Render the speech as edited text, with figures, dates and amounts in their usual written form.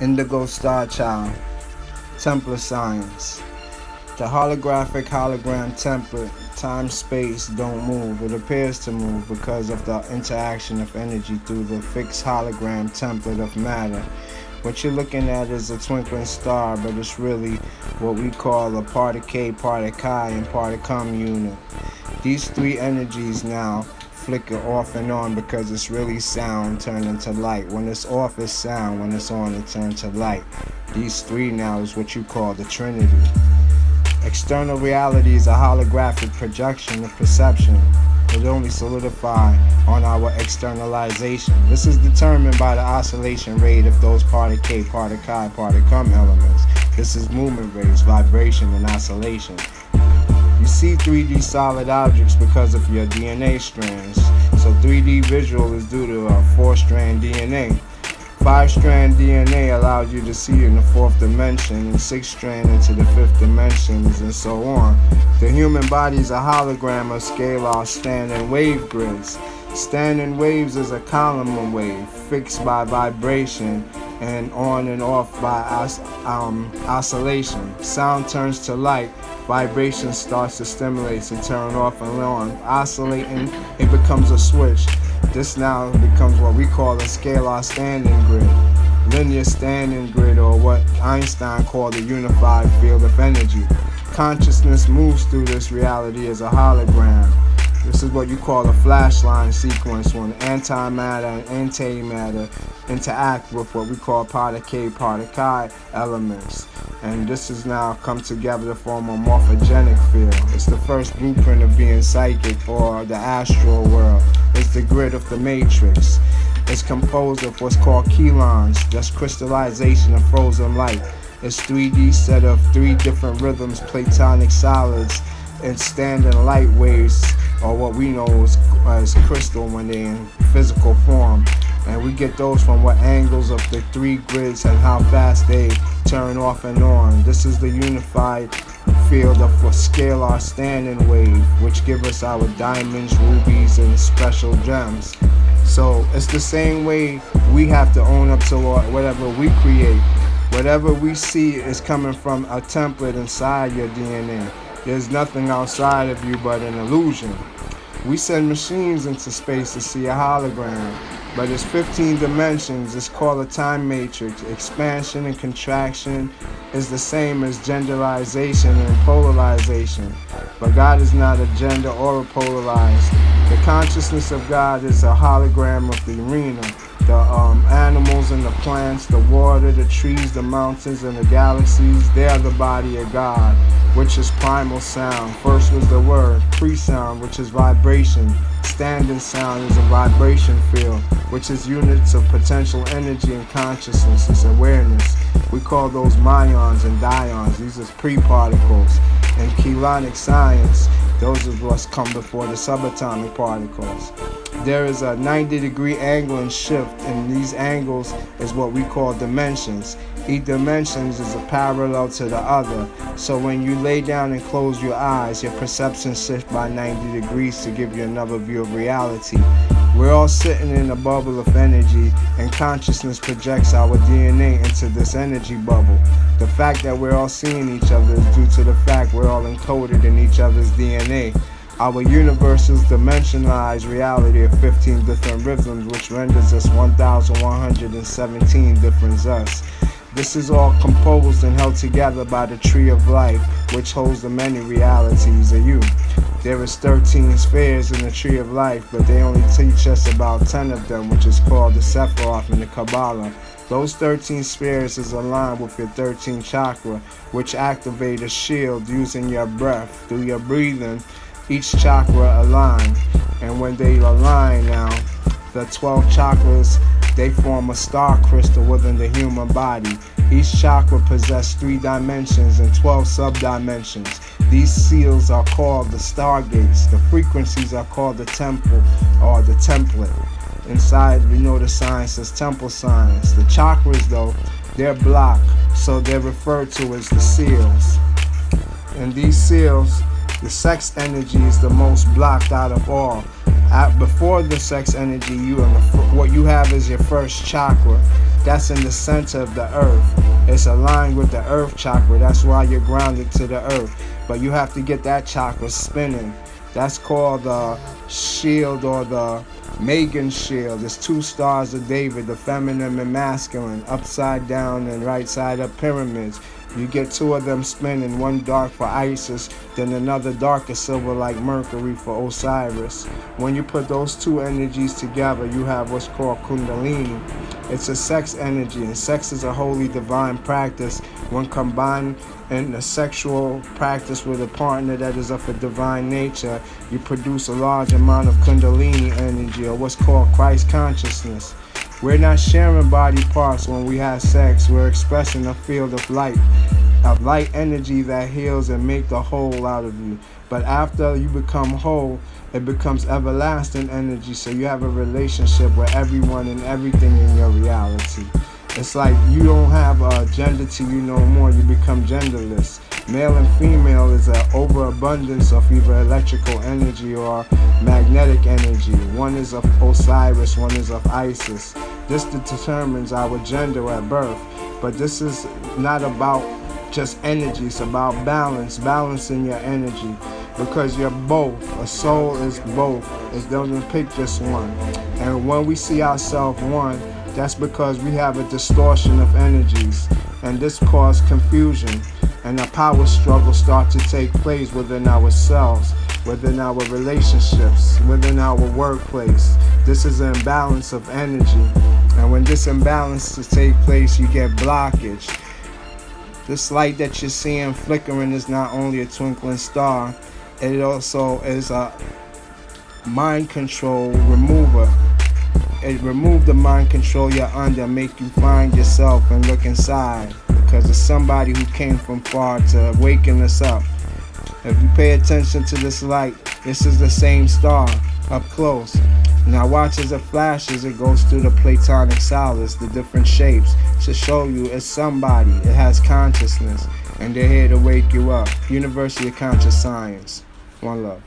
Indigo Starchild, Templar Science. The holographic hologram template, time-space don't move. It appears to move because of the interaction of energy through the fixed hologram template of matter. What you're looking at is a twinkling star, but it's really what we call a part of K, part of Chi, and part of Cum unit. These three energies now flicker off and on because it's really sound turned into light. When it's off, it's sound. When it's on, it turns to light. These three now is what you call the Trinity. External reality is a holographic projection of perception. It only solidifies on our externalization. This is determined by the oscillation rate of those part of K, part of Chi, part of Cum elements. This is movement rates, vibration, and oscillation. You see 3D solid objects because of your DNA strands. So 3D visual is due to a 4-strand DNA. 5-strand DNA allows you to see in the 4th dimension, and 6-strand into the 5th dimensions, and so on. The human body is a hologram of scalar standing wave grids. Standing waves is a column wave fixed by vibration and on and off by oscillation. Sound turns to light. Vibration starts to stimulate and turn off and on. Oscillating, it becomes a switch. This now becomes what we call a scalar standing grid, linear standing grid, or what Einstein called a unified field of energy. Consciousness moves through this reality as a hologram. This is what you call a flashline sequence when antimatter and antimatter interact with what we call part of K, part of Chi elements. And this has now come together to form a morphogenic field. It's the first blueprint of being psychic or the astral world. It's the grid of the matrix. It's composed of what's called chelons, that's crystallization of frozen light. It's 3D set of 3 different rhythms, platonic solids, and standing light waves, or what we know as crystal when they're in physical form. And we get those from what angles of the 3 grids and how fast they turn off and on. This is the unified field of a scalar standing wave, which give us our diamonds, rubies, and special gems. So it's the same way we have to own up to whatever we create. Whatever we see is coming from a template inside your DNA. There's nothing outside of you but an illusion. We send machines into space to see a hologram, but it's 15 dimensions. It's called a time matrix. Expansion and contraction is the same as genderization and polarization, but God is not a gender or a polarized. The consciousness of God is a hologram of the arena. The animals and the plants, the water, the trees, the mountains, and the galaxies, they are the body of God, which is primal sound. First was the word, pre-sound, which is vibration. Standing sound is a vibration field, which is units of potential energy and consciousness. It's awareness. We call those myons and dions. These are pre-particles. In chelonic science, those are what's come before the subatomic particles. There is a 90-degree angle and shift, and these angles is what we call dimensions. Each dimensions is a parallel to the other. So when you lay down and close your eyes, your perception shifts by 90 degrees to give you another view of reality. We're all sitting in a bubble of energy, and consciousness projects our DNA into this energy bubble. The fact that we're all seeing each other is due to the fact we're all encoded in each other's DNA. Our universe is dimensionalized reality of 15 different rhythms, which renders us 1,117 different us. This is all composed and held together by the tree of life, which holds the many realities of you. There is 13 spheres in the tree of life, but they only teach us about 10 of them, which is called the Sephiroth in the Kabbalah. Those 13 spheres is aligned with your 13 chakra, which activate a shield using your breath. Through your breathing, each chakra align, and when they align now, the 12 chakras, they form a star crystal within the human body. Each chakra possesses 3 dimensions and 12 subdimensions. These seals are called the stargates. The frequencies are called the temple or the template. Inside, we know the science is temple science. The chakras, though, they're blocked, so they're referred to as the seals. And these seals, the sex energy is the most blocked out of all. Before the sex energy, what you have is your first chakra. that's in the center of the earth. It's aligned with the earth chakra. That's why you're grounded to the earth. But you have to get that chakra spinning. That's called the shield, or the Megan shield. It's 2 stars of David, the feminine and masculine, upside down and right side up pyramids. You get 2 of them spinning, one dark for Isis, then another darker silver like Mercury for Osiris. When you put those 2 energies together, you have what's called Kundalini. It's a sex energy, and sex is a holy divine practice. When combined in a sexual practice with a partner that is of a divine nature, you produce a large amount of Kundalini energy, or what's called Christ consciousness. We're not sharing body parts when we have sex. We're expressing a field of light energy that heals and make the whole out of you. But after you become whole, it becomes everlasting energy, so you have a relationship with everyone and everything in your reality. It's like you don't have a gender to you no more. You become genderless. Male and female is an overabundance of either electrical energy or magnetic energy. One is of Osiris, one is of Isis. This determines our gender at birth. But this is not about just energy. It's about balance, balancing your energy. Because you're both. A soul is both. It doesn't pick just one. And when we see ourselves one, that's because we have a distortion of energies. And this causes confusion. And a power struggle starts to take place within ourselves, within our relationships, within our workplace. This is an imbalance of energy. And when this imbalance takes place, you get blockage. This light that you're seeing flickering is not only a twinkling star, it also is a mind control remover. It removes the mind control you're under, make you find yourself and look inside. Because it's somebody who came from far to waken us up. If you pay attention to this light, this is the same star up close. Now watch as it flashes, it goes through the platonic solids, the different shapes, to show you it's somebody. It has consciousness, and they're here to wake you up. University of Conscious Science. One love.